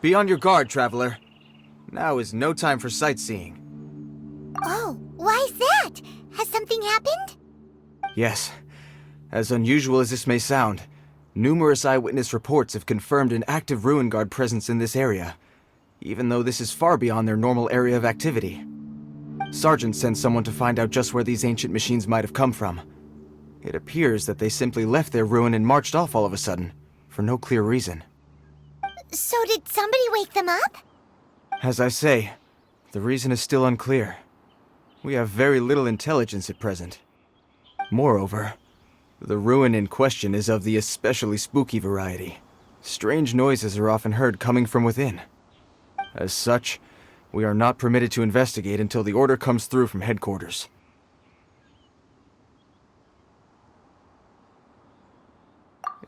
Be on your guard, traveler. Now is no time for sightseeing. Oh, why is that? Has something happened? Yes. As unusual as this may sound, numerous eyewitness reports have confirmed an active ruin guard presence in this area, even though this is far beyond their normal area of activity. Sergeant sent someone to find out just where these ancient machines might have come from. It appears that they simply left their ruin and marched off all of a sudden, for no clear reason. So did somebody wake them up? As I say, the reason is still unclear. We have very little intelligence at present. Moreover, the ruin in question is of the especially spooky variety. Strange noises are often heard coming from within. As such, we are not permitted to investigate until the order comes through from headquarters.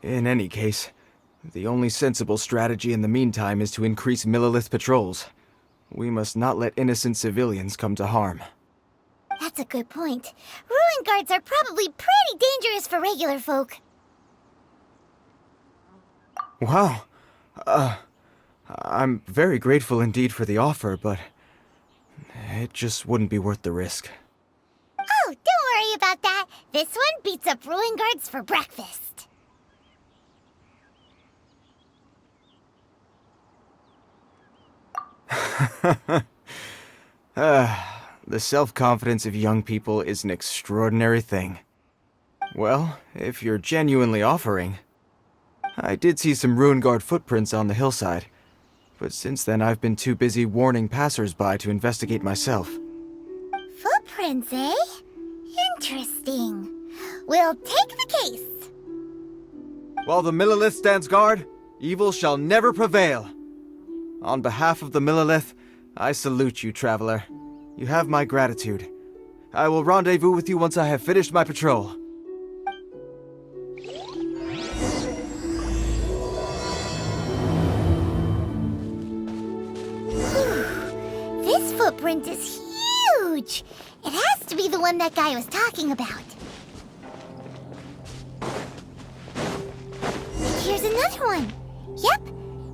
In any case, the only sensible strategy in the meantime is to increase Millilith patrols. We must not let innocent civilians come to harm. That's a good point. Ruin guards are probably pretty dangerous for regular folk. Wow. I'm very grateful indeed for the offer, but it just wouldn't be worth the risk. Oh, don't worry about that. This one beats up ruin guards for breakfast. The self-confidence of young people is an extraordinary thing. Well, if you're genuinely offering... I did see some ruin guard footprints on the hillside, but since then I've been too busy warning passers-by to investigate myself. Footprints, eh? Interesting. We'll take the case. While the Millilith stands guard, evil shall never prevail. On behalf of the Millilith, I salute you, traveler. You have my gratitude. I will rendezvous with you once I have finished my patrol. This footprint is huge! It has to be the one that guy was talking about. Here's another one. Yep,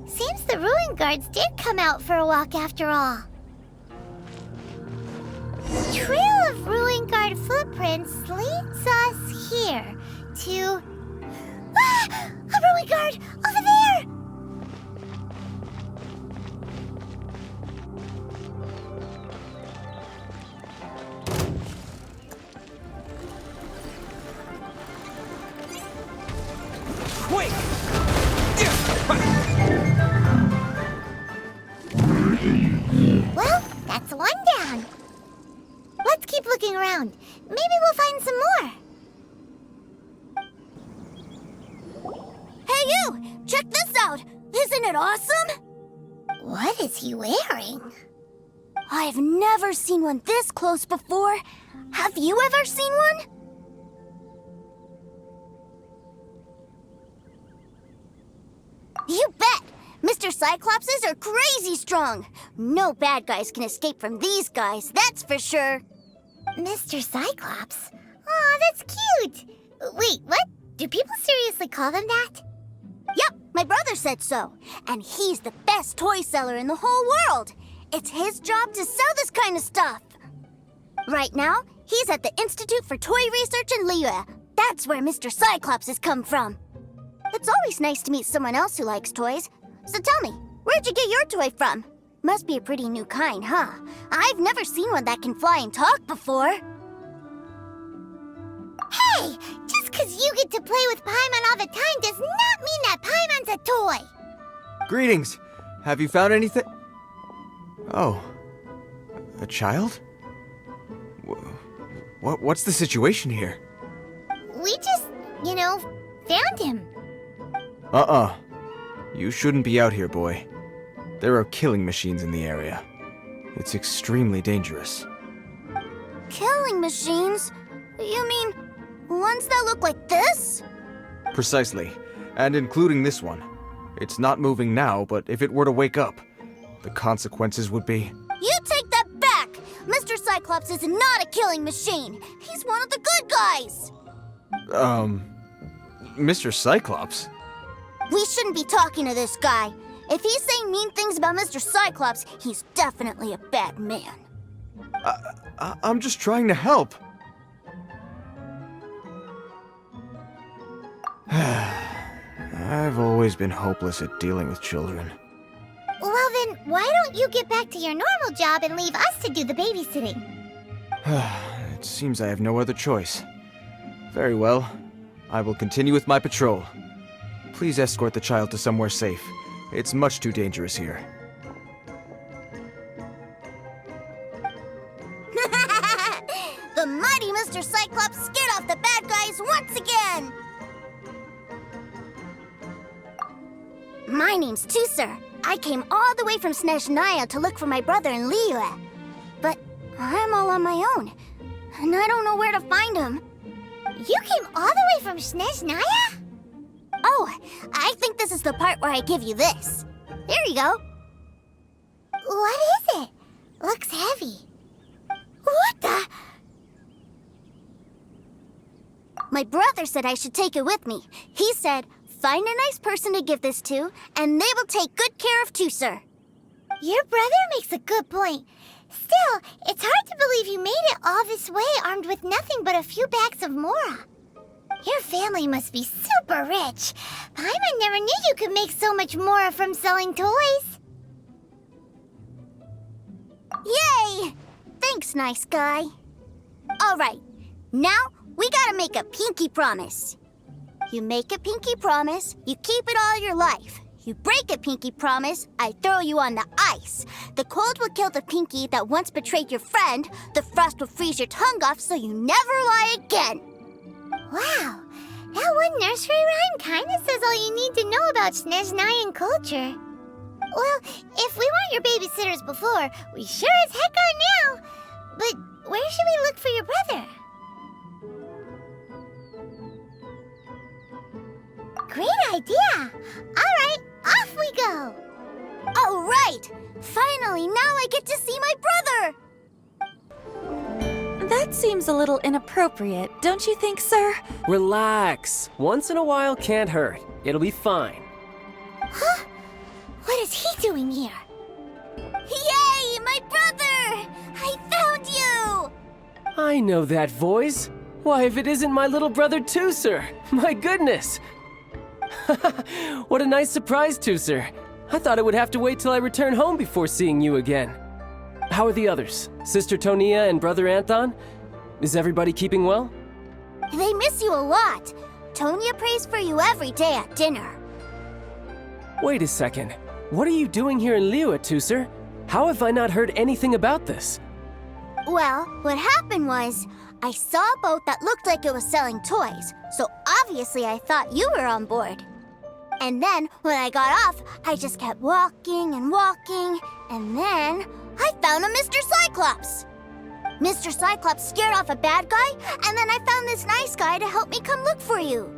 seems the ruin guards did come out for a walk after all. The trail of ruin guard footprints leads us here to... Ah! A ruin guard! Over there! Quick! Well, that's one down. Let's keep looking around. Maybe we'll find some more. Hey you! Check this out! Isn't it awesome? What is he wearing? I've never seen one this close before. Have you ever seen one? You bet! Mr. Cyclopses are crazy strong. No bad guys can escape from these guys, that's for sure. Mr. Cyclops? Aw, that's cute. Wait, what? Do people seriously call them that? Yep, my brother said so. And he's the best toy seller in the whole world. It's his job to sell this kind of stuff. Right now, he's at the Institute for Toy Research in Liyue. That's where Mr. Cyclops has come from. It's always nice to meet someone else who likes toys. So tell me, where'd you get your toy from? Must be a pretty new kind, huh? I've never seen one that can fly and talk before. Hey! Just 'cause you get to play with Paimon all the time does not mean that Paimon's a toy! Greetings! Have you found anything? Oh. A child? What's the situation here? We just, found him. You shouldn't be out here, boy. There are killing machines in the area. It's extremely dangerous. Killing machines? You mean ones that look like this? Precisely. And including this one. It's not moving now, but if it were to wake up, the consequences would be... You take that back! Mr. Cyclops is not a killing machine. He's one of the good guys. Mr. Cyclops? We shouldn't be talking to this guy. If he's saying mean things about Mr. Cyclops, he's definitely a bad man. I'm just trying to help. I've always been hopeless at dealing with children. Well then, why don't you get back to your normal job and leave us to do the babysitting? It seems I have no other choice. Very well. I will continue with my patrol. Please escort the child to somewhere safe. It's much too dangerous here. The mighty Mr. Cyclops scared off the bad guys once again! My name's Tusser. I came all the way from Snezhnaya to look for my brother in Liyue. But I'm all on my own, and I don't know where to find him. You came all the way from Snezhnaya? Oh, I think this is the part where I give you this. Here you go. What is it? Looks heavy. What the? My brother said I should take it with me. He said, find a nice person to give this to, and they will take good care of Tusser. Your brother makes a good point. Still, it's hard to believe you made it all this way armed with nothing but a few bags of Mora. Your family must be super rich. Paimon never knew you could make so much Mora from selling toys. Yay! Thanks, nice guy. All right, now we gotta make a pinky promise. You make a pinky promise, you keep it all your life. You break a pinky promise, I throw you on the ice. The cold will kill the pinky that once betrayed your friend. The frost will freeze your tongue off so you never lie again. Wow, that one nursery rhyme kinda says all you need to know about Snezhnayan culture. Well, if we weren't your babysitters before, we sure as heck are now. But where should we look for your brother? Great idea! All right, off we go! All right! Finally, now I get to see my brother! That seems a little inappropriate, don't you think, sir? Relax. Once in a while can't hurt. It'll be fine. Huh? What is he doing here? Yay, my brother! I found you! I know that voice. Why, if it isn't my little brother Tusser! My goodness! What a nice surprise, Tusser. I thought I would have to wait till I return home before seeing you again. How are the others? Sister Tonia and Brother Anthon? Is everybody keeping well? They miss you a lot. Tonia prays for you every day at dinner. Wait a second. What are you doing here in Liyue, Tusser? How have I not heard anything about this? Well, what happened was, I saw a boat that looked like it was selling toys, so obviously I thought you were on board. And then, when I got off, I just kept walking and walking, and then I found a Mr. Cyclops! Mr. Cyclops scared off a bad guy, and then I found this nice guy to help me come look for you.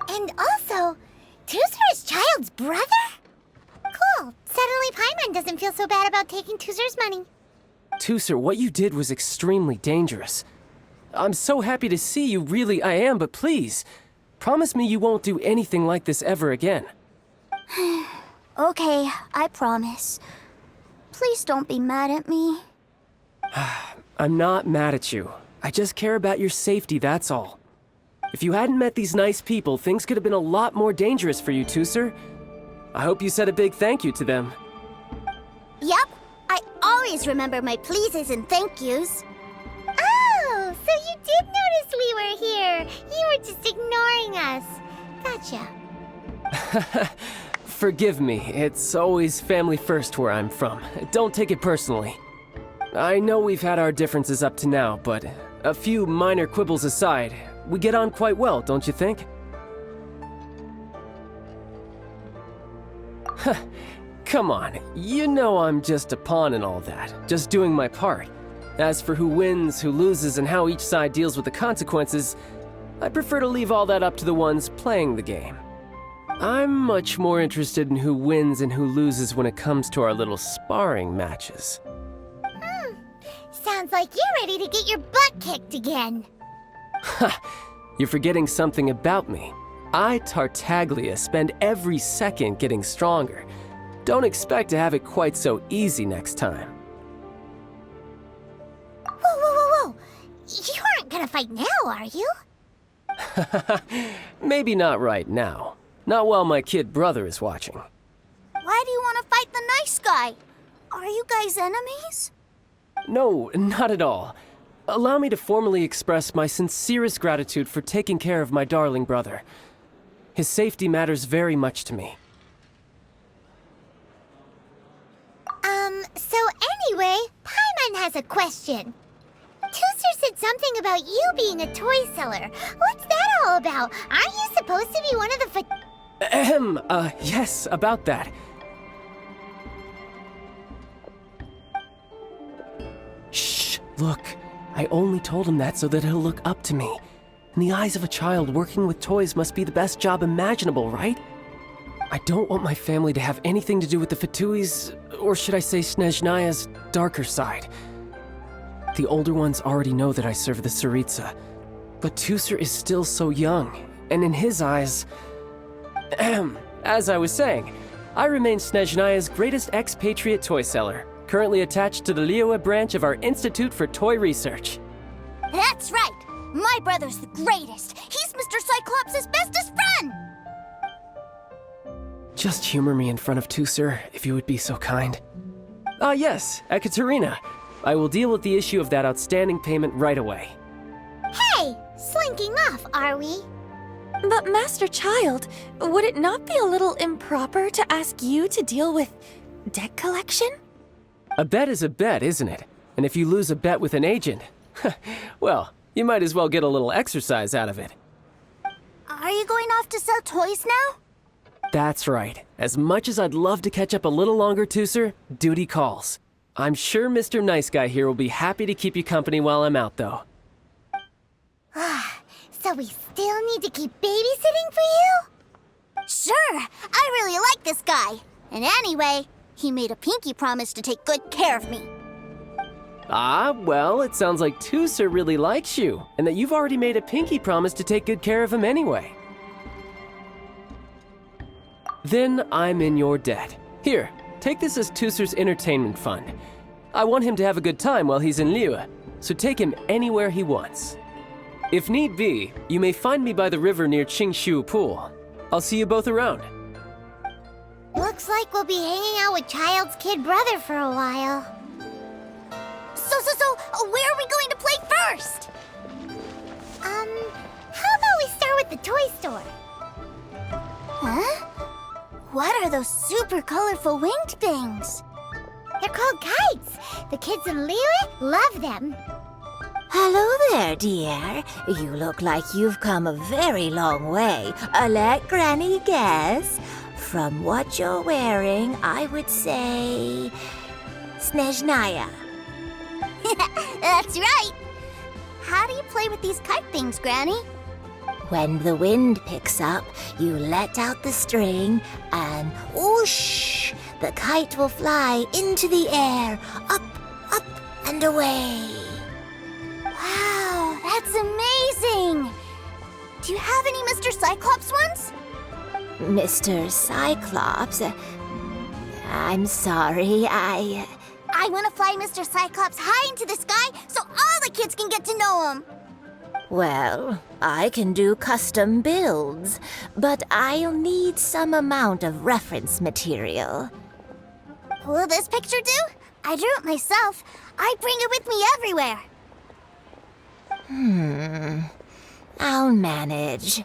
And also, Tusser is Child's brother? Cool. Suddenly Paimon doesn't feel so bad about taking Tusser's money. Tusser, what you did was extremely dangerous. I'm so happy to see you, really I am, but please, promise me you won't do anything like this ever again. Okay, I promise. Please don't be mad at me. I'm not mad at you. I just care about your safety, that's all. If you hadn't met these nice people, things could have been a lot more dangerous for you, Tusser. I hope you said a big thank you to them. Yep, I always remember my pleases and thank yous. Oh, so you did notice we were here. You were just ignoring us. Gotcha. Forgive me, it's always family first where I'm from. Don't take it personally. I know we've had our differences up to now, but a few minor quibbles aside, we get on quite well, don't you think? Come on, you know I'm just a pawn and all that, just doing my part. As for who wins, who loses, and how each side deals with the consequences, I prefer to leave all that up to the ones playing the game. I'm much more interested in who wins and who loses when it comes to our little sparring matches. Sounds like you're ready to get your butt kicked again. Ha! You're forgetting something about me. I, Tartaglia, spend every second getting stronger. Don't expect to have it quite so easy next time. Whoa. You aren't gonna fight now, are you? Maybe not right now. Not while my kid brother is watching. Why do you want to fight the nice guy? Are you guys enemies? No, not at all. Allow me to formally express my sincerest gratitude for taking care of my darling brother. His safety matters very much to me. So anyway, Paimon has a question. Tooser said something about you being a toy seller. What's that all about? Aren't you supposed to be one of the Yes, about that. Shh, look. I only told him that so that he'll look up to me. In the eyes of a child, working with toys must be the best job imaginable, right? I don't want my family to have anything to do with the Fatui's, or should I say Snezhnaya's, darker side. The older ones already know that I serve the Cerita, but Tooser is still so young, and in his eyes... As I was saying, I remain Snezhnaya's greatest expatriate toy seller, currently attached to the Liyue branch of our Institute for Toy Research. That's right! My brother's the greatest! He's Mr. Cyclops' bestest friend! Just humor me in front of Tooser, if you would be so kind. Ah yes, Ekaterina. I will deal with the issue of that outstanding payment right away. Hey, slinking off, are we? But Master Child, would it not be a little improper to ask you to deal with debt collection? A bet is a bet, isn't it? And if you lose a bet with an agent, well, you might as well get a little exercise out of it. Are you going off to sell toys now? That's right. As much as I'd love to catch up a little longer, Tooser, duty calls. I'm sure Mr. Nice Guy here will be happy to keep you company while I'm out, though. So we still need to keep babysitting for you? Sure! I really like this guy. And anyway, he made a pinky promise to take good care of me. Ah, well, it sounds like Tooser really likes you, and that you've already made a pinky promise to take good care of him anyway. Then I'm in your debt. Here, take this as Tooser's entertainment fund. I want him to have a good time while he's in Liyue, so take him anywhere he wants. If need be, you may find me by the river near Qingshu Pool. I'll see you both around. Looks like we'll be hanging out with Child's kid brother for a while. So, where are we going to play first? How about we start with the toy store? Huh? What are those super colorful winged things? They're called kites. The kids in Liyue love them. Hello there, dear. You look like you've come a very long way. Let Granny guess. From what you're wearing, I would say... Snezhnaya. That's right. How do you play with these kite things, Granny? When the wind picks up, you let out the string and whoosh! The kite will fly into the air, up, and away. Wow, that's amazing! Do you have any Mr. Cyclops ones? Mr. Cyclops? I'm sorry, I want to fly Mr. Cyclops high into the sky so all the kids can get to know him. Well, I can do custom builds, but I'll need some amount of reference material. Will this picture do? I drew it myself. I bring it with me everywhere. I'll manage.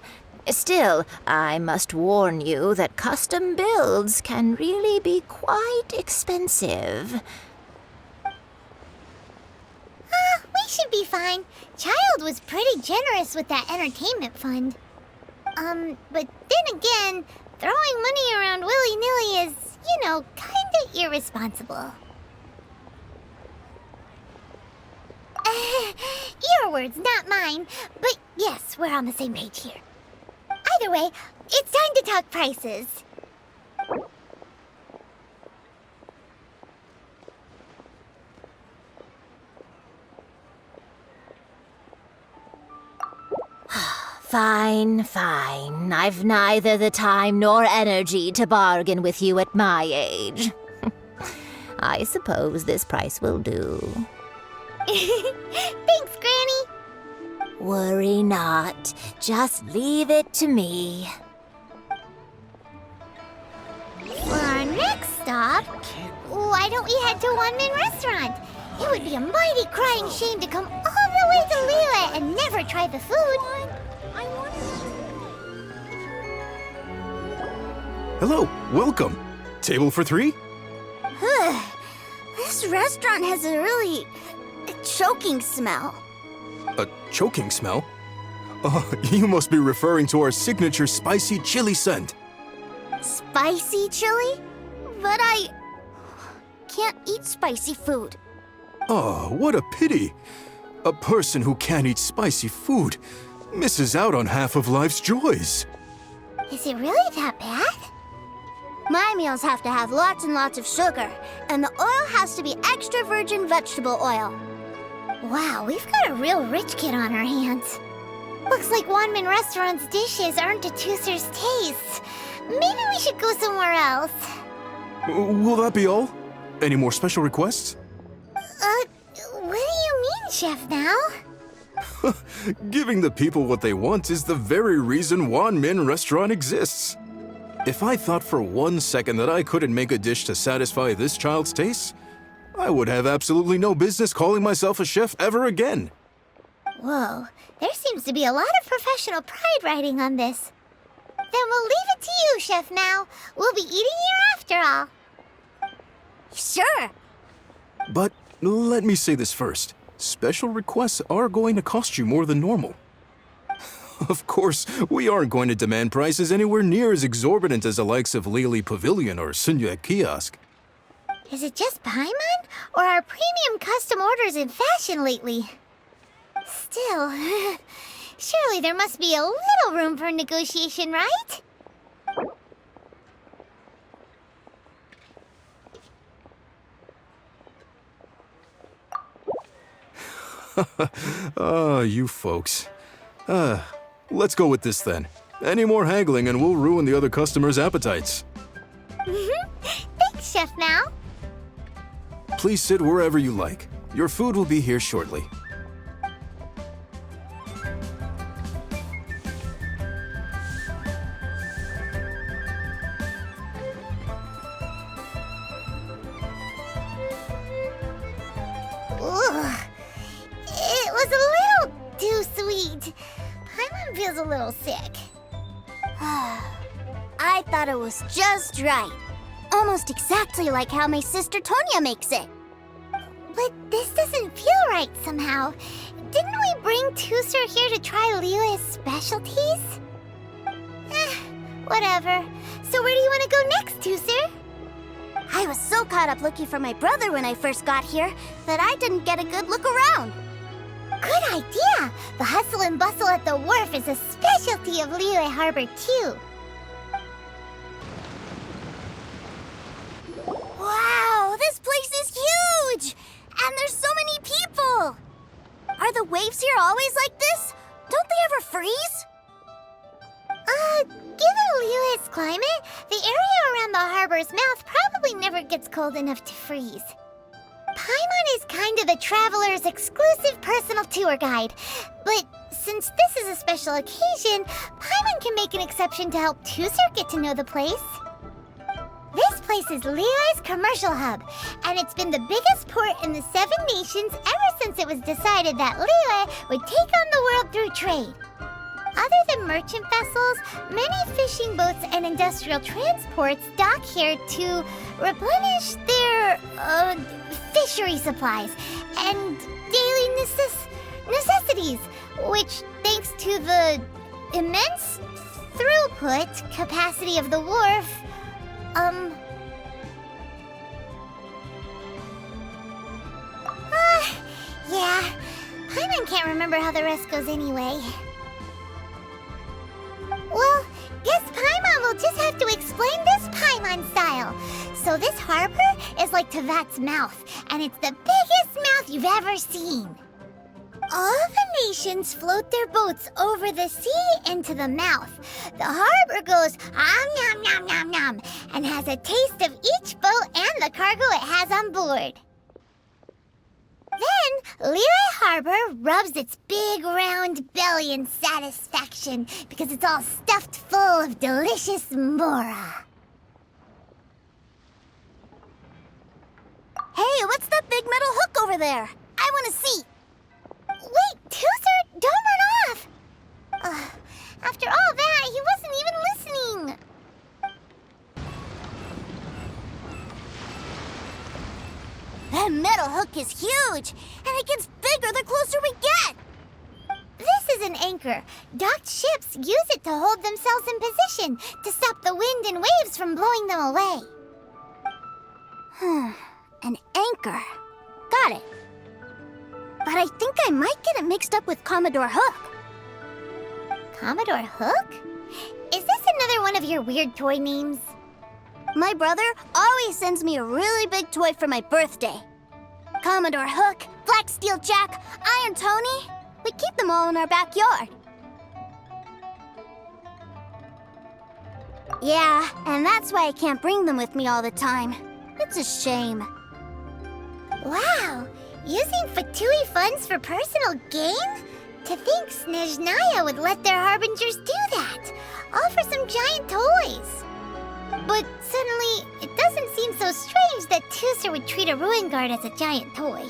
Still, I must warn you that custom builds can really be quite expensive. We should be fine. Child was pretty generous with that entertainment fund. But then again, throwing money around willy-nilly is, kinda irresponsible. Your words, not mine. But yes, we're on the same page here. Either way, it's time to talk prices. Fine, fine. I've neither the time nor energy to bargain with you at my age. I suppose this price will do. Thanks, Granny. Worry not. Just leave it to me. For our next stop, why don't we head to One Min Restaurant? It would be a mighty crying shame to come all the way to Liyue and never try the food. Hello, welcome. Table for 3? This restaurant has a really choking smell. A choking smell? You must be referring to our signature spicy chili scent. Spicy chili? But I can't eat spicy food. Oh, what a pity. A person who can't eat spicy food misses out on half of life's joys. Is it really that bad? My meals have to have lots and lots of sugar, and the oil has to be extra virgin vegetable oil. Wow, we've got a real rich kid on our hands. Looks like One Min Restaurant's dishes aren't to Tooser's taste. Maybe we should go somewhere else. Will that be all? Any more special requests? What do you mean, Chef Now? Giving the people what they want is the very reason Wan Min Restaurant exists. If I thought for 1 second that I couldn't make a dish to satisfy this child's taste, I would have absolutely no business calling myself a chef ever again. Whoa, there seems to be a lot of professional pride riding on this. Then we'll leave it to you, Chef Now. We'll be eating here after all. Sure. But let me say this first. Special requests are going to cost you more than normal. Of course, we aren't going to demand prices anywhere near as exorbitant as the likes of Lily Pavilion or Sunyue Kiosk. Is it just Paimon? Or are premium custom orders in fashion lately? Still, surely there must be a little room for negotiation, right? You folks. Let's go with this then. Any more haggling and we'll ruin the other customers' appetites. Thanks, Chef Now. Please sit wherever you like. Your food will be here shortly. Ugh. It was a little too sweet. Paimon feels a little sick. I thought it was just right. Almost exactly like how my sister Tonya makes it. But this doesn't feel right somehow. Didn't we bring Tooser here to try Liyue's specialties? Whatever. So where do you want to go next, Tooser? I was so caught up looking for my brother when I first got here that I didn't get a good look around. Good idea! The hustle and bustle at the wharf is a specialty of Liyue Harbor, too. Wow, this place is huge! And there's so many people! Are the waves here always like this? Don't they ever freeze? Given Liyue's climate, the area around the harbor's mouth probably never gets cold enough to freeze. Paimon is kind of the traveler's exclusive personal tour guide, but since this is a special occasion, Paimon can make an exception to help Tooser get to know the place. This place is Liyue's commercial hub, and it's been the biggest port in the 7 nations ever since it was decided that Liyue would take on the world through trade. Other than merchant vessels, many fishing boats and industrial transports dock here to replenish their, fishery supplies and daily necessities, which, thanks to the immense throughput capacity of the wharf, yeah, Paimon can't remember how the rest goes anyway. Well, guess Paimon will just have to explain this Paimon style. So this harbor is like Tevat's mouth, and it's the biggest mouth you've ever seen. All the nations float their boats over the sea into the mouth. The harbor goes nom nom nom nom and has a taste of each boat and the cargo it has on board. Then Lehigh Harbor rubs its big round belly in satisfaction because it's all stuffed full of delicious mora. Hey, what's that big metal hook over there? I want to see. Wait, Tooser, don't run off! After all that, he wasn't even listening. That metal hook is huge, and it gets bigger the closer we get. This is an anchor. Docked ships use it to hold themselves in position to stop the wind and waves from blowing them away. An anchor. Got it. But I think I might get it mixed up with Commodore Hook. Commodore Hook? Is this another one of your weird toy names? My brother always sends me a really big toy for my birthday. Commodore Hook, Black Steel Jack, Iron Tony. We keep them all in our backyard. Yeah, and that's why I can't bring them with me all the time. It's a shame. Wow! Using Fatui funds for personal gain? To think Snezhnaya would let their harbingers do that! All for some giant toys! But suddenly, it doesn't seem so strange that Tooser would treat a ruin guard as a giant toy.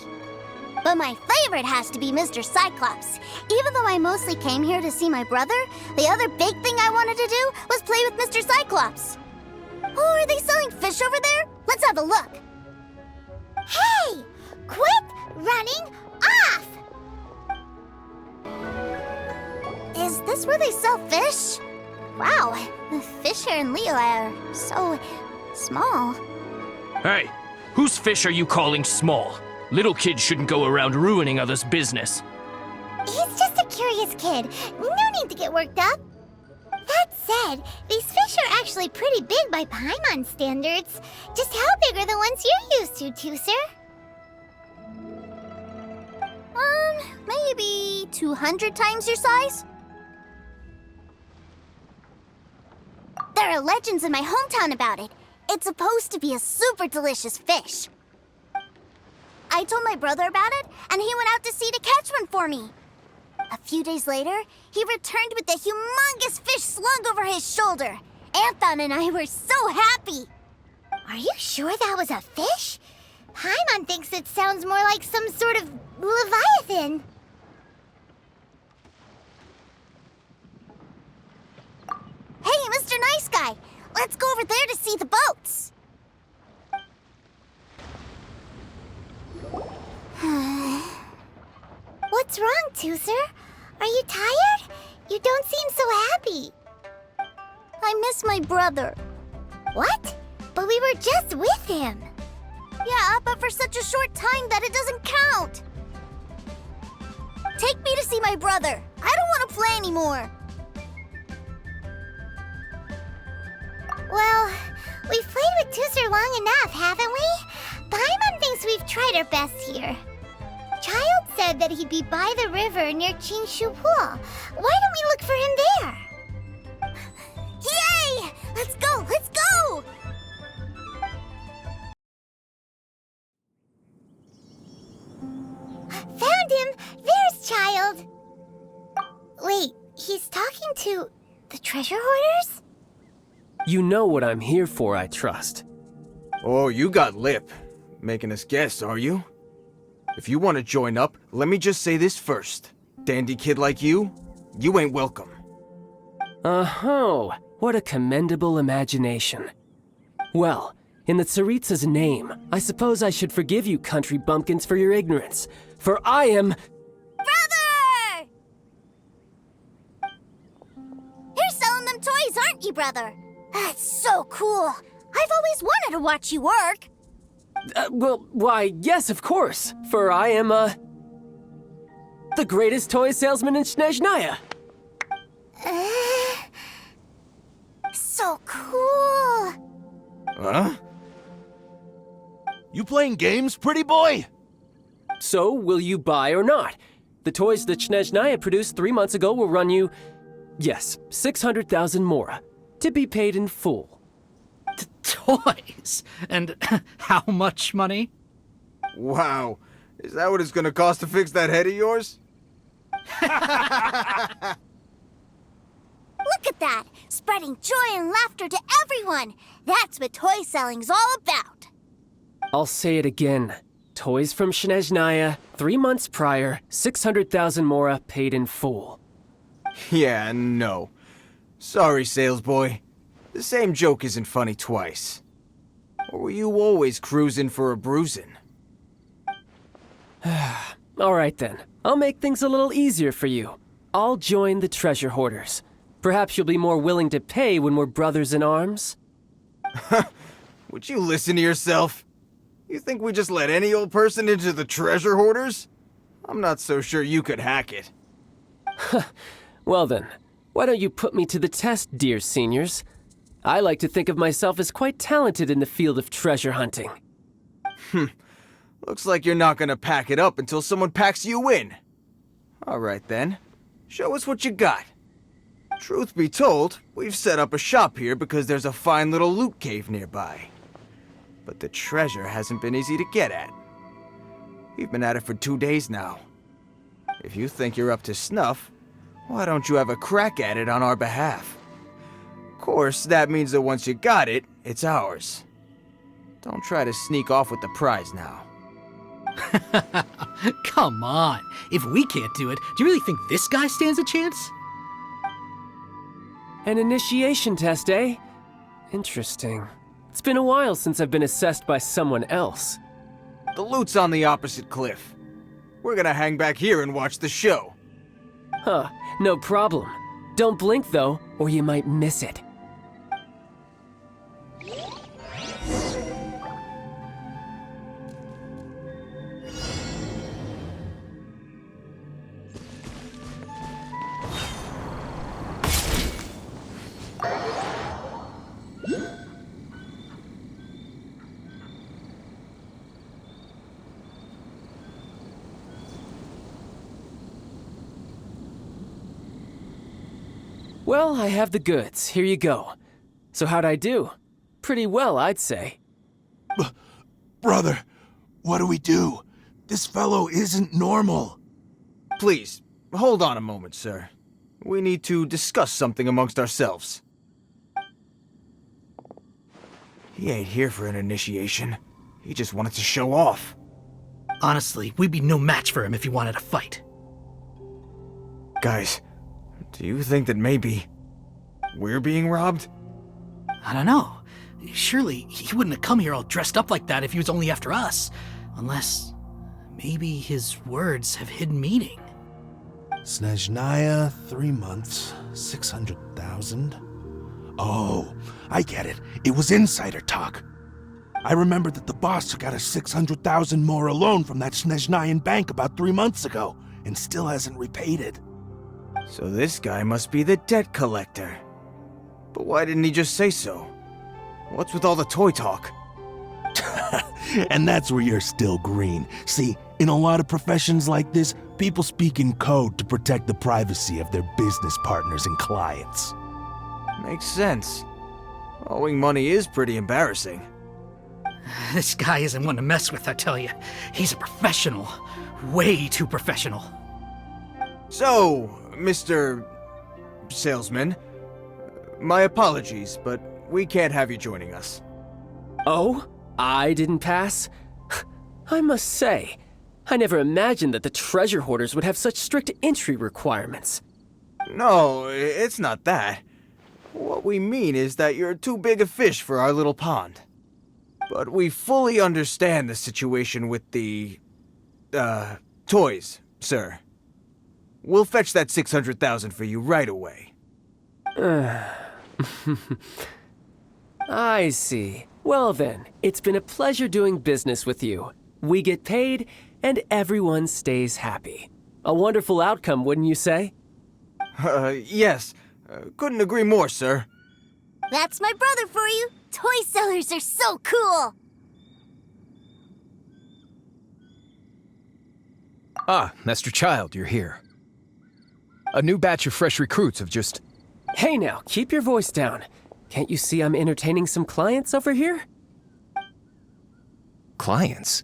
But my favorite has to be Mr. Cyclops. Even though I mostly came here to see my brother, the other big thing I wanted to do was play with Mr. Cyclops. Oh, are they selling fish over there? Let's have a look. Hey! Quit running off! Is this where they sell fish? Wow, the fish here in Lehigh are so small. Hey, whose fish are you calling small? Little kids shouldn't go around ruining others' business. He's just a curious kid. No need to get worked up. That said, these fish are actually pretty big by Paimon standards. Just how big are the ones you're used to, Tooser? Maybe 200 times your size? There are legends in my hometown about it. It's supposed to be a super delicious fish. I told my brother about it, and he went out to sea to catch one for me. A few days later, he returned with a humongous fish slung over his shoulder. Anthon and I were so happy. Are you sure that was a fish? Paimon thinks it sounds more like some sort of leviathan. Hey, Mr. Nice Guy, let's go over there to see the boats. What's wrong, Tooser? Are you tired? You don't seem so happy. I miss my brother. What? But we were just with him. Yeah, but for such a short time that it doesn't count. Take me to see my brother. I don't want to play anymore. Well, we've played with Tooser long enough, haven't we? Paimon thinks we've tried our best here. Child said that he'd be by the river near Chingshu Pool. Why don't we look for him there? Yay! Let's go! Let's go! Found him! There's Child! Wait, he's talking to the treasure hoarders? You know what I'm here for, I trust. Oh, you got lip. Making us guess, are you? If you want to join up, let me just say this first. Dandy kid like you ain't welcome. Oh, what a commendable imagination. Well, in the Cerita's name, I suppose I should forgive you country bumpkins for your ignorance, for I am... Brother! You're selling them toys, aren't you, brother? That's so cool. I've always wanted to watch you work. Well, why, yes, of course, for I am, the greatest toy salesman in Snezhnaya. So cool. Huh? You playing games, pretty boy? So, will you buy or not? The toys that Snezhnaya produced 3 months ago will run you, yes, 600,000 mora, to be paid in full. Toys? And how much money? Wow. Is that what it's gonna cost to fix that head of yours? Look at that! Spreading joy and laughter to everyone! That's what toy selling's all about! I'll say it again. Toys from Snezhnaya, 3 months prior, 600,000 mora paid in full. Yeah, no. Sorry, salesboy. The same joke isn't funny twice. Or were you always cruising for a bruising? All right then. I'll make things a little easier for you. I'll join the treasure hoarders. Perhaps you'll be more willing to pay when we're brothers in arms? Would you listen to yourself? You think we just let any old person into the treasure hoarders? I'm not so sure you could hack it. Well then, why don't you put me to the test, dear seniors? I like to think of myself as quite talented in the field of treasure hunting. Looks like you're not gonna pack it up until someone packs you in. All right then, show us what you got. Truth be told, we've set up a shop here because there's a fine little loot cave nearby. But the treasure hasn't been easy to get at. We've been at it for 2 days now. If you think you're up to snuff, why don't you have a crack at it on our behalf? Of course, that means that once you got it, it's ours. Don't try to sneak off with the prize now. Come on. If we can't do it, do you really think this guy stands a chance? An initiation test, eh? Interesting. It's been a while since I've been assessed by someone else. The loot's on the opposite cliff. We're gonna hang back here and watch the show. Huh, no problem. Don't blink though, or you might miss it. Well, I have the goods. Here you go. So how'd I do? Pretty well, I'd say. Brother, what do we do? This fellow isn't normal. Please, hold on a moment, sir. We need to discuss something amongst ourselves. He ain't here for an initiation. He just wanted to show off. Honestly, we'd be no match for him if he wanted to fight. Guys, do you think that maybe we're being robbed? I don't know. Surely he wouldn't have come here all dressed up like that if he was only after us. Unless maybe his words have hidden meaning. Snezhnaya, 3 months, 600,000. Oh, I get it. It was insider talk. I remember that the boss took out a 600,000 more loan from that Snezhnayan bank about 3 months ago, and still hasn't repaid it. So this guy must be the debt collector. But why didn't he just say so? What's with all the toy talk? And that's where you're still green. See, in a lot of professions like this, people speak in code to protect the privacy of their business partners and clients. Makes sense. Owing money is pretty embarrassing. This guy isn't one to mess with, I tell you. He's a professional. Way too professional. So, Mr. Salesman, my apologies, but we can't have you joining us. Oh? I didn't pass? I must say, I never imagined that the treasure hoarders would have such strict entry requirements. No, it's not that. What we mean is that you're too big a fish for our little pond. But we fully understand the situation with the, toys, sir. We'll fetch that 600,000 for you right away. I see. Well then, it's been a pleasure doing business with you. We get paid, and everyone stays happy. A wonderful outcome, wouldn't you say? Yes. Couldn't agree more, sir. That's my brother for you. Toy sellers are so cool. Ah, Master Child, you're here. A new batch of fresh recruits have just... Hey now, keep your voice down. Can't you see I'm entertaining some clients over here? Clients?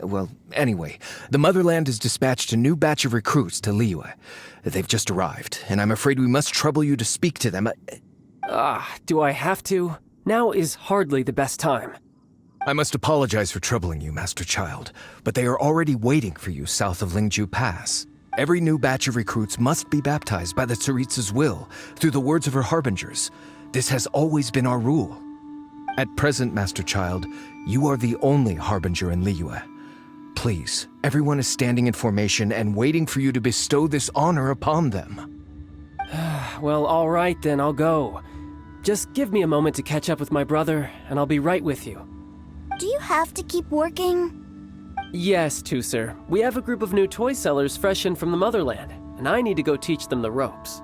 Well, anyway, the Motherland has dispatched a new batch of recruits to Liyue. They've just arrived, and I'm afraid we must trouble you to speak to them. Do I have to? Now is hardly the best time. I must apologize for troubling you, Master Child, but they are already waiting for you south of Lingju Pass. Every new batch of recruits must be baptized by the Tsaritsa's will, through the words of her harbingers. This has always been our rule. At present, Master Child, you are the only harbinger in Liyue. Please, everyone is standing in formation and waiting for you to bestow this honor upon them. Well, all right then, I'll go. Just give me a moment to catch up with my brother, and I'll be right with you. Do you have to keep working? Yes, Tusser. We have a group of new toy sellers fresh in from the Motherland, and I need to go teach them the ropes.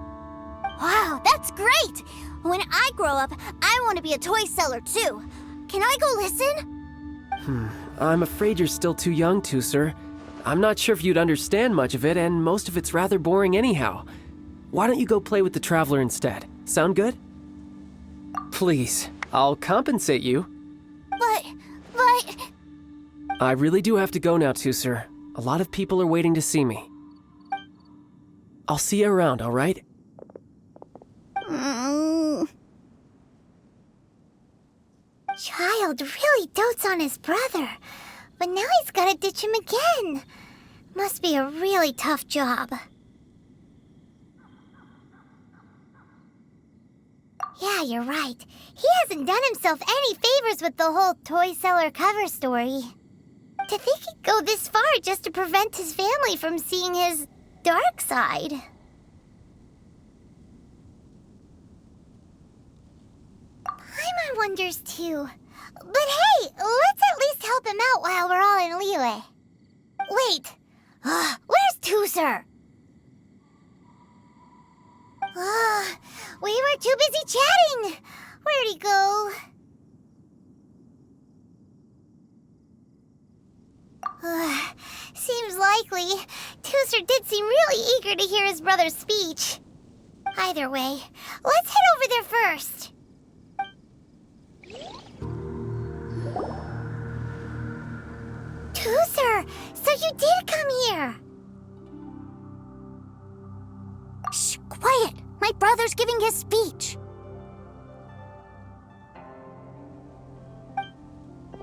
Wow, that's great! When I grow up, I want to be a toy seller too. Can I go listen? I'm afraid you're still too young, Tusser. I'm not sure if you'd understand much of it, and most of it's rather boring anyhow. Why don't you go play with the Traveler instead? Sound good? Please, I'll compensate you. But... I really do have to go now, Tusser. A lot of people are waiting to see me. I'll see you around, all right? Child really dotes on his brother, but now he's gotta ditch him again. Must be a really tough job. Yeah, you're right. He hasn't done himself any favors with the whole toy seller cover story. To think he'd go this far just to prevent his family from seeing his dark side. Paimon wonders too. But hey, let's at least help him out while we're all in Liyue. Wait, where's Tusser? We were too busy chatting. Where'd he go? Seems likely. Tusser did seem really eager to hear his brother's speech. Either way, let's head over there first. Tusser, so you did come here. Shh, quiet! My brother's giving his speech.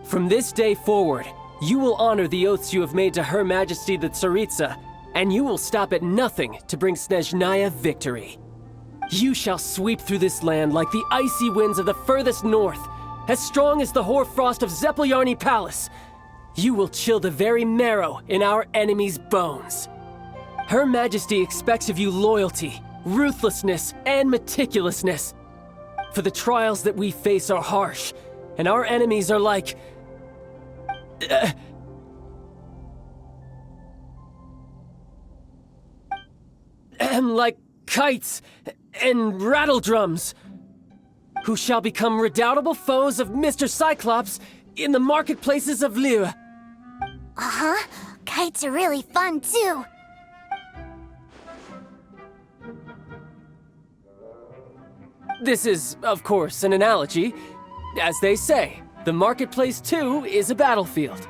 From this day forward, you will honor the oaths you have made to Her Majesty the Tsaritsa, and you will stop at nothing to bring Snezhnaya victory. You shall sweep through this land like the icy winds of the furthest north, as strong as the hoarfrost of Zepelyarny Palace. You will chill the very marrow in our enemies' bones. Her Majesty expects of you loyalty, ruthlessness, and meticulousness. For the trials that we face are harsh, and our enemies are like... like kites and rattledrums, who shall become redoubtable foes of Mr. Cyclops in the marketplaces of Liyue. Uh-huh. Kites are really fun, too. This is, of course, an analogy. As they say, the marketplace, too, is a battlefield.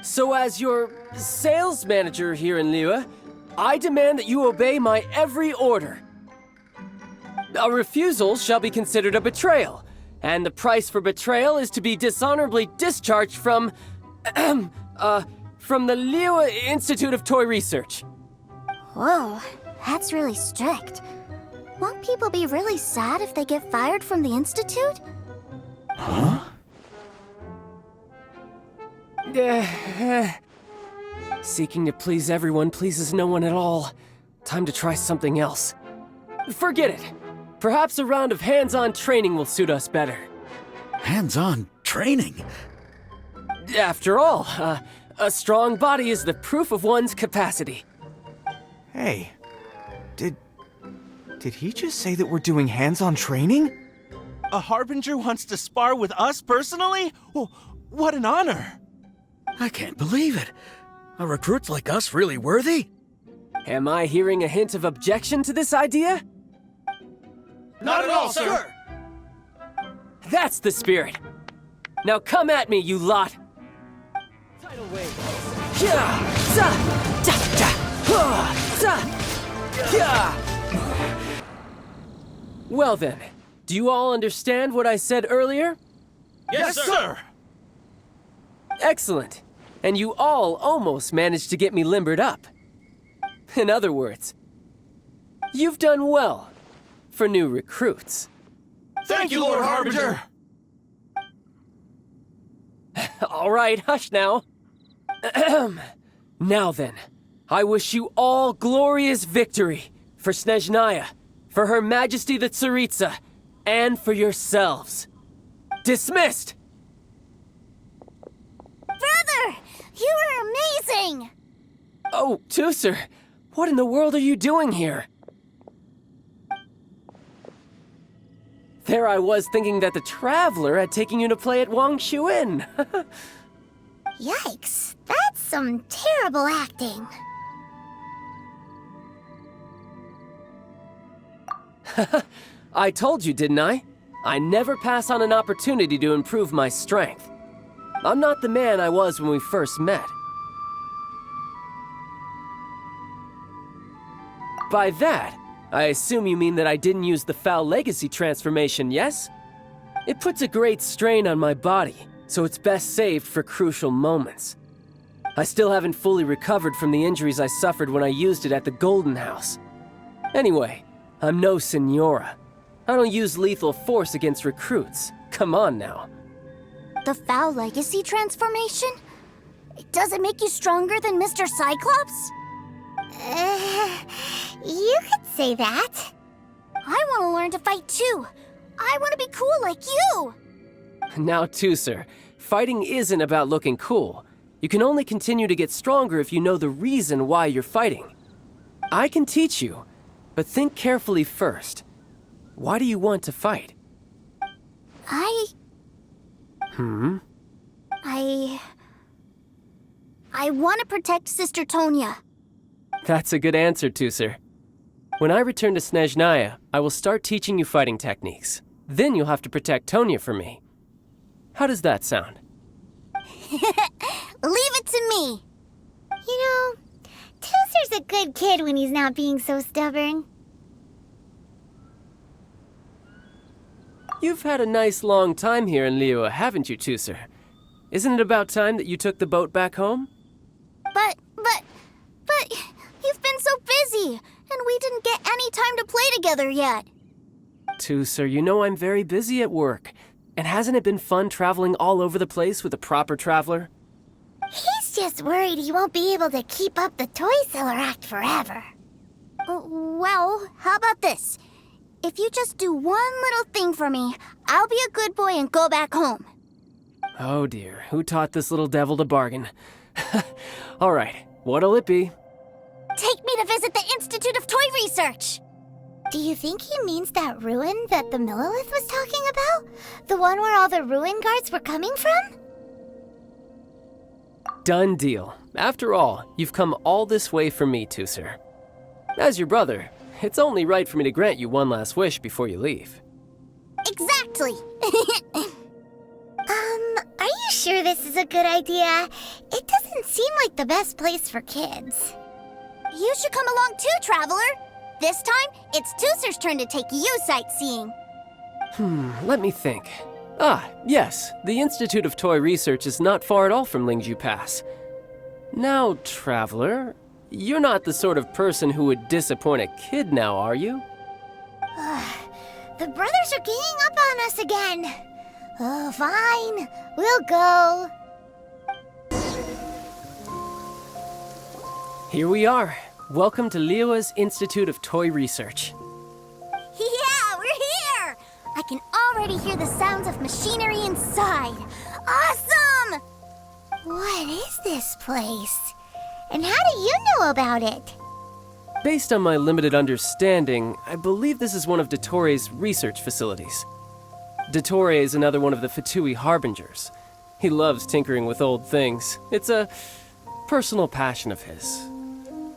So as your sales manager here in Liyue, I demand that you obey my every order. A refusal shall be considered a betrayal, and the price for betrayal is to be dishonorably discharged from the Liyue Institute of Toy Research. Whoa, that's really strict. Won't people be really sad if they get fired from the Institute? Huh? Seeking to please everyone pleases no one at all. Time to try something else. Forget it. Perhaps a round of hands-on training will suit us better. Hands-on training? After all, a strong body is the proof of one's capacity. Hey, did he just say that we're doing hands-on training? A harbinger wants to spar with us personally? Well, what an honor! I can't believe it. Are recruits like us really worthy? Am I hearing a hint of objection to this idea? Not at all, sir! That's the spirit! Now come at me, you lot! Tidal wave! Yeah! Za! Da! Da! Huh! Za! Yeah! Well then, do you all understand what I said earlier? Yes, sir! Excellent. And you all almost managed to get me limbered up. In other words, you've done well for new recruits. Thank you, Lord Harbinger! All right, hush now. Now then, I wish you all glorious victory for Snezhnaya, for Her Majesty the Cerita, and for yourselves. Dismissed! Brother! You were amazing! Oh, Tusser, what in the world are you doing here? There I was thinking that the Traveler had taken you to play at Wang Xuan. Yikes, that's some terrible acting. I told you, didn't I? I never pass on an opportunity to improve my strength. I'm not the man I was when we first met. By that, I assume you mean that I didn't use the Foul Legacy transformation, yes? It puts a great strain on my body, so it's best saved for crucial moments. I still haven't fully recovered from the injuries I suffered when I used it at the Golden House. Anyway, I'm no Senora. I don't use lethal force against recruits. Come on now. The Foul Legacy transformation? Does it make you stronger than Mr. Cyclops? You could say that. I want to learn to fight too. I want to be cool like you. Now, Tusser, fighting isn't about looking cool. You can only continue to get stronger if you know the reason why you're fighting. I can teach you, but think carefully first. Why do you want to fight? I want to protect Sister Tonya. That's a good answer, Tusser. When I return to Snezhnaya, I will start teaching you fighting techniques. Then you'll have to protect Tonya for me. How does that sound? Leave it to me. You know, Toaster's a good kid when he's not being so stubborn. You've had a nice long time here in Liyue, haven't you, Tusser? Isn't it about time that you took the boat back home? But you've been so busy, and we didn't get any time to play together yet. Tusser, you know I'm very busy at work. And hasn't it been fun traveling all over the place with a proper traveler? He's just worried he won't be able to keep up the toy seller act forever. Well, how about this? If you just do one little thing for me, I'll be a good boy and go back home. Oh dear, who taught this little devil to bargain? All right, what'll it be? Take me to visit the Institute of Toy Research! Do you think he means that ruin that the Millilith was talking about? The one where all the ruin guards were coming from? Done deal. After all, you've come all this way for me, Tusser. As your brother, it's only right for me to grant you one last wish before you leave. Exactly! Are you sure this is a good idea? It doesn't seem like the best place for kids. You should come along too, Traveler! This time, it's Tusser's turn to take you sightseeing. Let me think. Ah, yes, the Institute of Toy Research is not far at all from Lingju Pass. Now, Traveler, you're not the sort of person who would disappoint a kid now, are you? The brothers are ganging up on us again. Oh, fine. We'll go. Here we are. Welcome to Liyue's Institute of Toy Research. Yeah, we're here! I can already hear the sounds of machinery inside. Awesome! What is this place? And how do you know about it? Based on my limited understanding, I believe this is one of Dottoro's research facilities. Dottore is another one of the Fatui Harbingers. He loves tinkering with old things. It's a personal passion of his.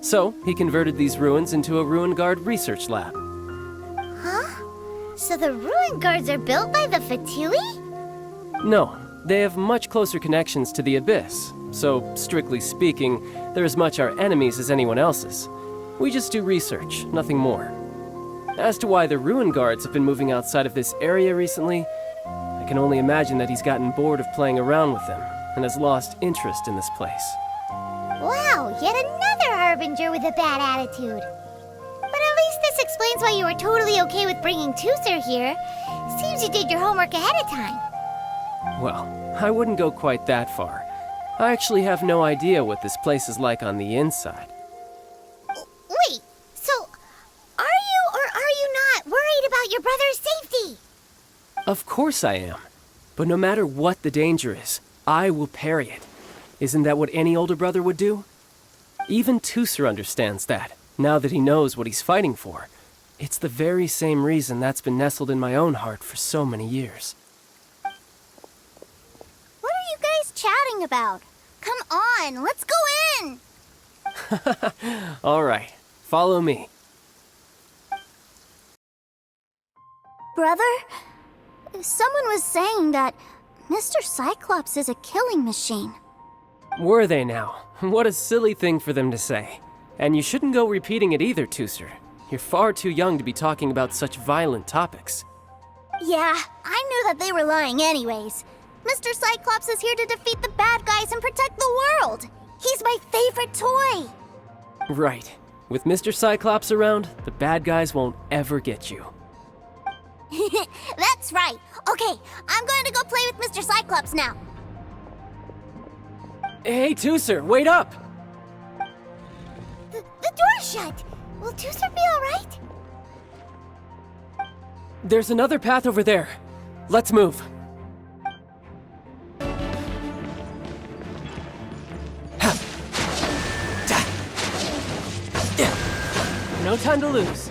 So, he converted these ruins into a Ruin Guard research lab. Huh? So the ruin guards are built by the Fatui? No, they have much closer connections to the Abyss. So, strictly speaking, they're as much our enemies as anyone else's. We just do research, nothing more. As to why the Ruin Guards have been moving outside of this area recently, I can only imagine that he's gotten bored of playing around with them and has lost interest in this place. Wow, yet another harbinger with a bad attitude. But at least this explains why you were totally okay with bringing Tusser here. Seems you did your homework ahead of time. Well, I wouldn't go quite that far. I actually have no idea what this place is like on the inside. Wait, so are you or are you not worried about your brother's safety? Of course I am. But no matter what the danger is, I will parry it. Isn't that what any older brother would do? Even Tusser understands that, now that he knows what he's fighting for. It's the very same reason that's been nestled in my own heart for so many years. What are you guys chatting about? Come on, let's go in! All right, follow me. Brother, someone was saying that Mr. Cyclops is a killing machine. Were they now? What a silly thing for them to say. And you shouldn't go repeating it either, Tusser. You're far too young to be talking about such violent topics. Yeah, I knew that they were lying anyways. Mr. Cyclops is here to defeat the bad guys and protect the world. He's my favorite toy. Right. With Mr. Cyclops around, the bad guys won't ever get you. That's right. Okay, I'm going to go play with Mr. Cyclops now. Hey, Tusser, wait up! The door's shut. Will Tusser be alright? There's another path over there. Let's move. No time to lose.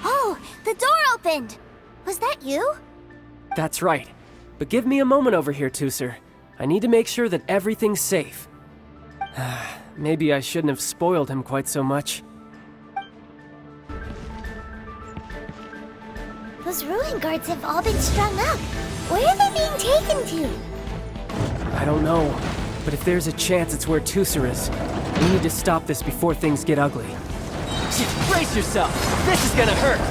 Oh, the door opened. Was that you? That's right. But give me a moment over here, Tusser. I need to make sure that everything's safe. Maybe I shouldn't have spoiled him quite so much. Those ruin guards have all been strung up. Where are they being taken to? I don't know, but if there's a chance it's where Tusser is, we need to stop this before things get ugly. Brace yourself! This is gonna hurt!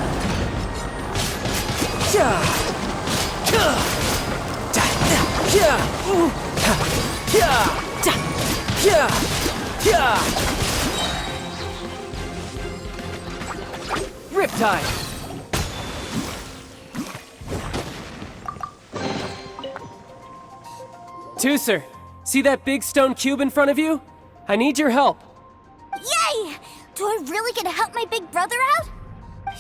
Riptide! Tusser, see that big stone cube in front of you? I need your help. Yay! Do I really get to help my big brother out?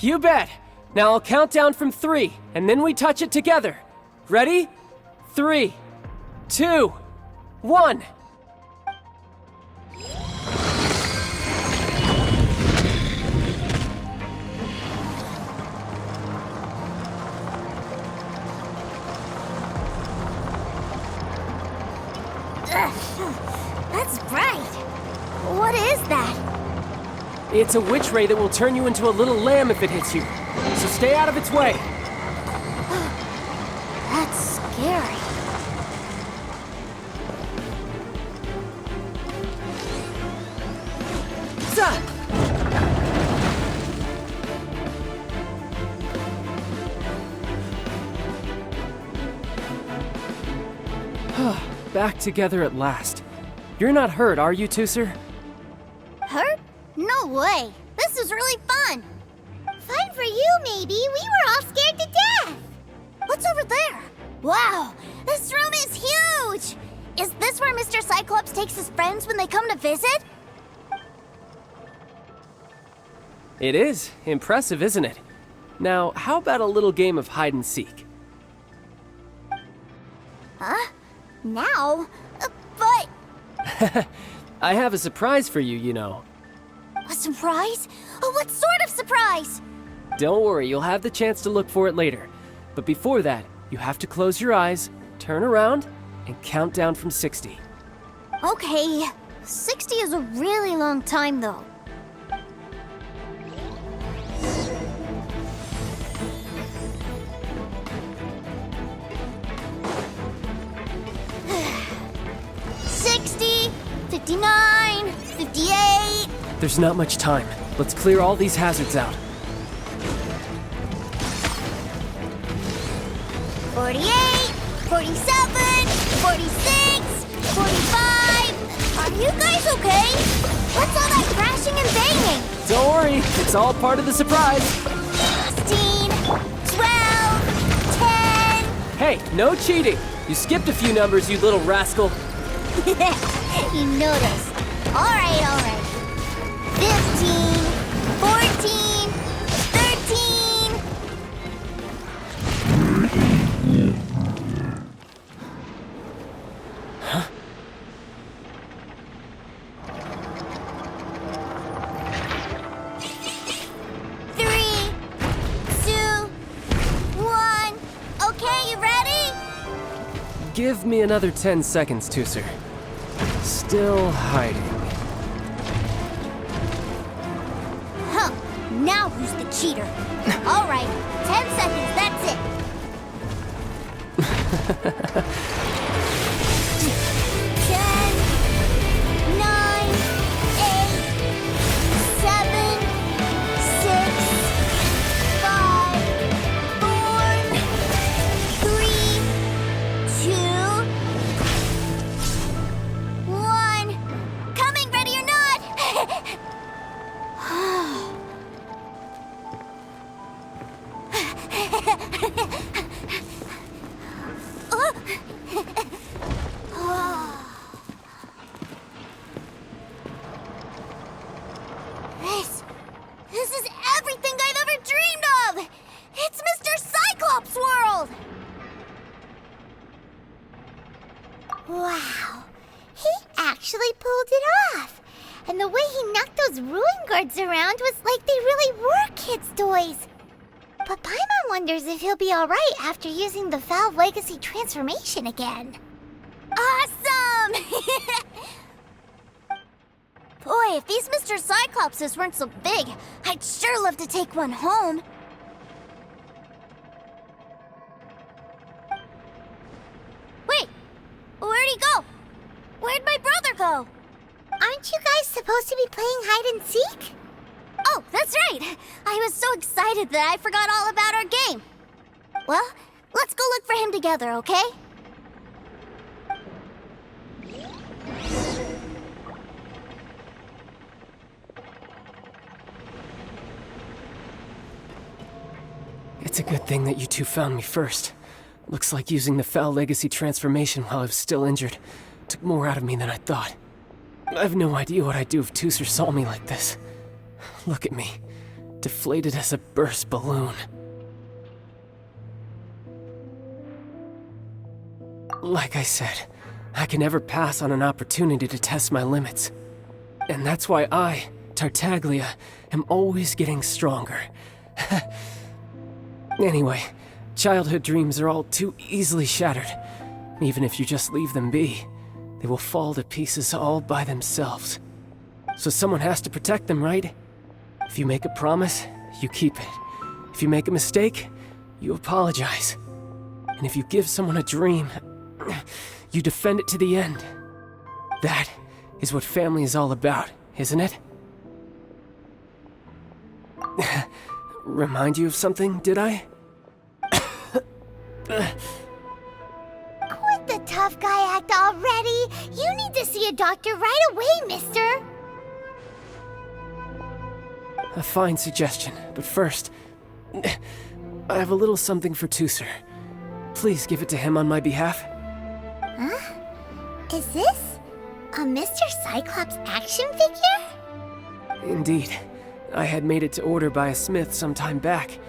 You bet. Now I'll count down from 3, and then we touch it together. Ready? 3, 2, 1. That's bright. What is that? It's a witch ray that will turn you into a little lamb if it hits you. So stay out of its way. That's scary. Back together at last. You're not hurt, are you, Tusser? Hurt? No way. This is really fun. Fun for you, maybe. We were all scared to death. What's over there? Wow, this room is huge. Is this where Mr. Cyclops takes his friends when they come to visit? It is. Impressive, isn't it? Now, how about a little game of hide and seek? Huh? Now? But... I have a surprise for you, you know. A surprise? Oh, What sort of surprise? Don't worry, you'll have the chance to look for it later. But before that, you have to close your eyes, turn around, and count down from 60. Okay, 60 is a really long time though. $59, $58. There's not much time. Let's clear all these hazards out. 48, 47, 46, 45. Are you guys okay? What's all that crashing and banging? Don't worry, it's all part of the surprise. 16, 12, 10. Hey, no cheating. You skipped a few numbers, you little rascal. You noticed. All right. 15, 14, 13. Huh? Three, 2, 1. Okay, you ready? Give me another 10 seconds, Tusser. Still hiding. Huh. Now who's the cheater? All right, 10 seconds, that's it. 10, 9, 8, 7, 6, 5, 4, 3, 2, 1. Coming, ready or not? This is everything I've ever dreamed of! It's Mr. Cyclops' world! Wow, he actually pulled it off. And the way he knocked those ruin guards around was like they really were kids' toys. But Paimon wonders if he'll be alright after using the Valve Legacy transformation again. Awesome! Boy, if these Mr. Cyclopses weren't so big, I'd sure love to take one home. Wait, where'd he go? Where'd my brother go? Aren't you guys supposed to be playing hide and seek? Oh, that's right! I was so excited that I forgot all about our game. Well, let's go look for him together, okay? It's a good thing that you two found me first. Looks like using the Foul Legacy transformation while I was still injured took more out of me than I thought. I have no idea what I'd do if Tusser saw me like this. Look at me, deflated as a burst balloon. Like I said, I can never pass on an opportunity to test my limits. And that's why I, Tartaglia, am always getting stronger. Anyway, childhood dreams are all too easily shattered. Even if you just leave them be, they will fall to pieces all by themselves. So someone has to protect them, right? If you make a promise, you keep it. If you make a mistake, you apologize. And if you give someone a dream, you defend it to the end. That is what family is all about, isn't it? Remind you of something, did I? Quit the tough guy act already! You need to see a doctor right away, mister! A fine suggestion, but first, I have a little something for Tusser. Please give it to him on my behalf. Huh? Is this a Mr. Cyclops action figure? Indeed. I had made it to order by a smith some time back.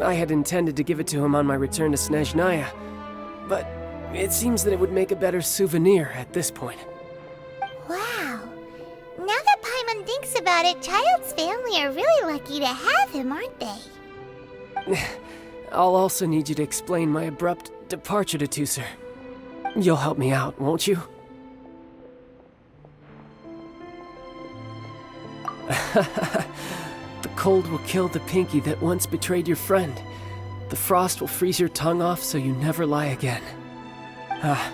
I had intended to give it to him on my return to Snezhnaya, but it seems that it would make a better souvenir at this point. Wow. Now that Paimon thinks thinks about it, Child's family are really lucky to have him, aren't they? I'll also need you to explain my abrupt departure to Tusser. You'll help me out, won't you? The cold will kill the pinky that once betrayed your friend. The frost will freeze your tongue off so you never lie again. Ah,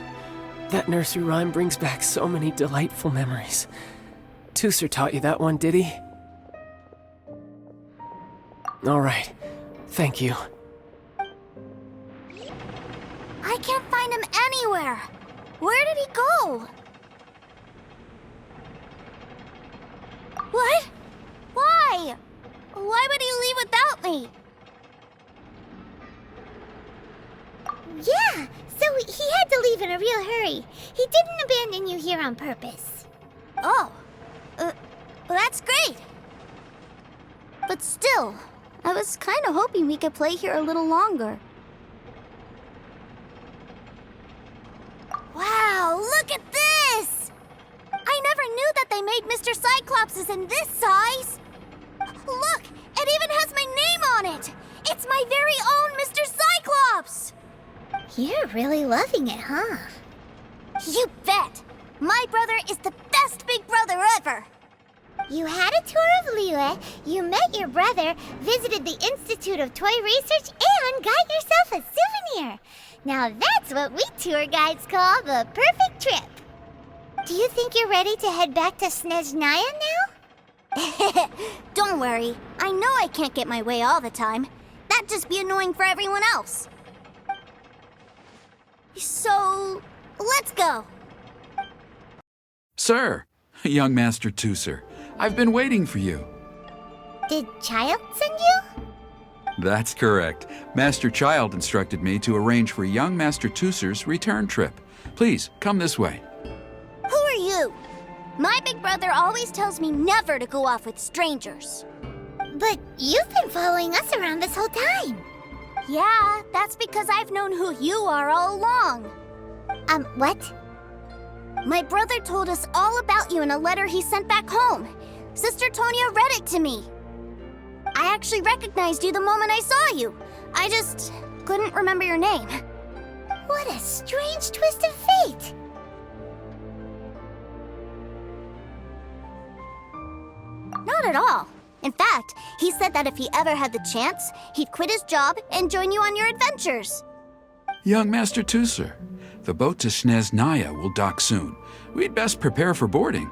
that nursery rhyme brings back so many delightful memories. Tusser taught you that one, did he? All right, thank you. I can't find him anywhere. Where did he go? What? Why? Why would he leave without me? Yeah, so he had to leave in a real hurry. He didn't abandon you here on purpose. Oh, well, that's great. But still, I was kind of hoping we could play here a little longer. Wow, look at this! I never knew that they made Mr. Cyclopses in this size. Look, it even has my name on it. It's my very own Mr. Cyclops! You're really loving it, huh? You bet! My brother is the best big brother ever! You had a tour of Liyue, you met your brother, visited the Institute of Toy Research, and got yourself a souvenir. Now that's what we tour guides call the perfect trip. Do you think you're ready to head back to Snezhnaya now? Don't worry. I know I can't get my way all the time. That'd just be annoying for everyone else. So, let's go. Sir, young Master Tusser, I've been waiting for you. Did Child send you? That's correct. Master Child instructed me to arrange for young Master Tusser's return trip. Please, come this way. Who are you? My big brother always tells me never to go off with strangers. But you've been following us around this whole time. Yeah, that's because I've known who you are all along. What? My brother told us all about you in a letter he sent back home. Sister Tonya read it to me. I actually recognized you the moment I saw you. I just couldn't remember your name. What a strange twist of fate. Not at all. In fact, he said that if he ever had the chance, he'd quit his job and join you on your adventures. Young Master Tusser, the boat to Snezhnaya will dock soon. We'd best prepare for boarding.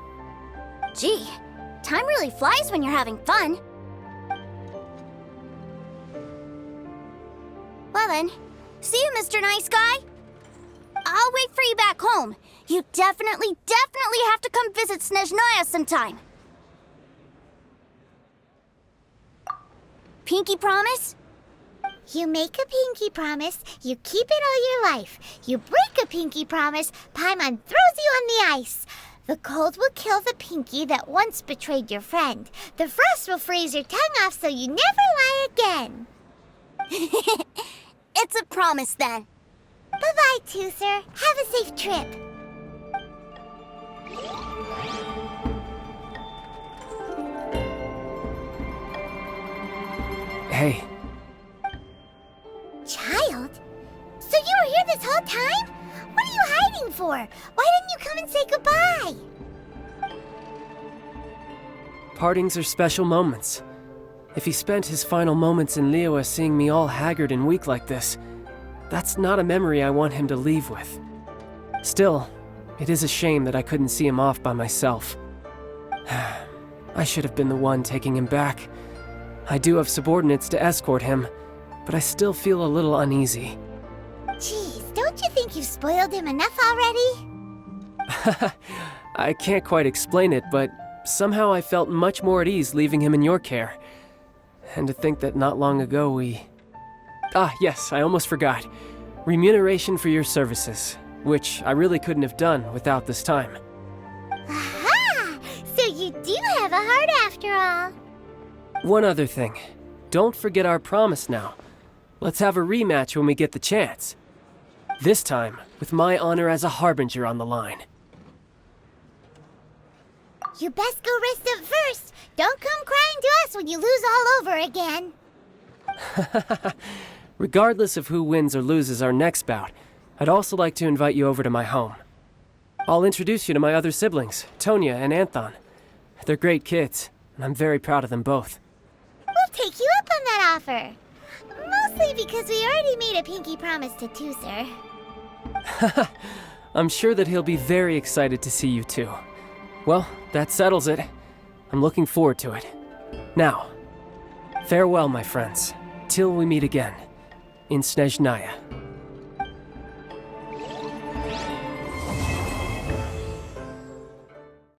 Gee, time really flies when you're having fun. Well then, see you, Mr. Nice Guy. I'll wait for you back home. You definitely have to come visit Snezhnaya sometime. Pinky promise? You make a pinky promise, you keep it all your life. You break a pinky promise, Paimon throws you on the ice. The cold will kill the pinky that once betrayed your friend. The frost will freeze your tongue off so you never lie again. It's a promise then. Bye-bye, Tusser. Have a safe trip. Hey. Child? So you were here this whole time? What are you hiding for? Why didn't you come and say goodbye? Partings are special moments. If he spent his final moments in Liyue seeing me all haggard and weak like this, that's not a memory I want him to leave with. Still, it is a shame that I couldn't see him off by myself. I should have been the one taking him back. I do have subordinates to escort him, but I still feel a little uneasy. Jeez, don't you think you've spoiled him enough already? I can't quite explain it, but somehow I felt much more at ease leaving him in your care. And to think that not long ago we... Ah, yes, I almost forgot. Remuneration for your services, which I really couldn't have done without this time. Aha! So you do have a heart after all. One other thing. Don't forget our promise now. Let's have a rematch when we get the chance. This time, with my honor as a harbinger on the line. You best go rest up first. Don't come crying to us when you lose all over again. Regardless of who wins or loses our next bout, I'd also like to invite you over to my home. I'll introduce you to my other siblings, Tonya and Anthon. They're great kids, and I'm very proud of them both. We'll take you up on that offer. Mostly because we already made a pinky promise to Tooser. I'm sure that he'll be very excited to see you too. Well, that settles it. I'm looking forward to it. Now, farewell, my friends, till we meet again in Snezhnaya.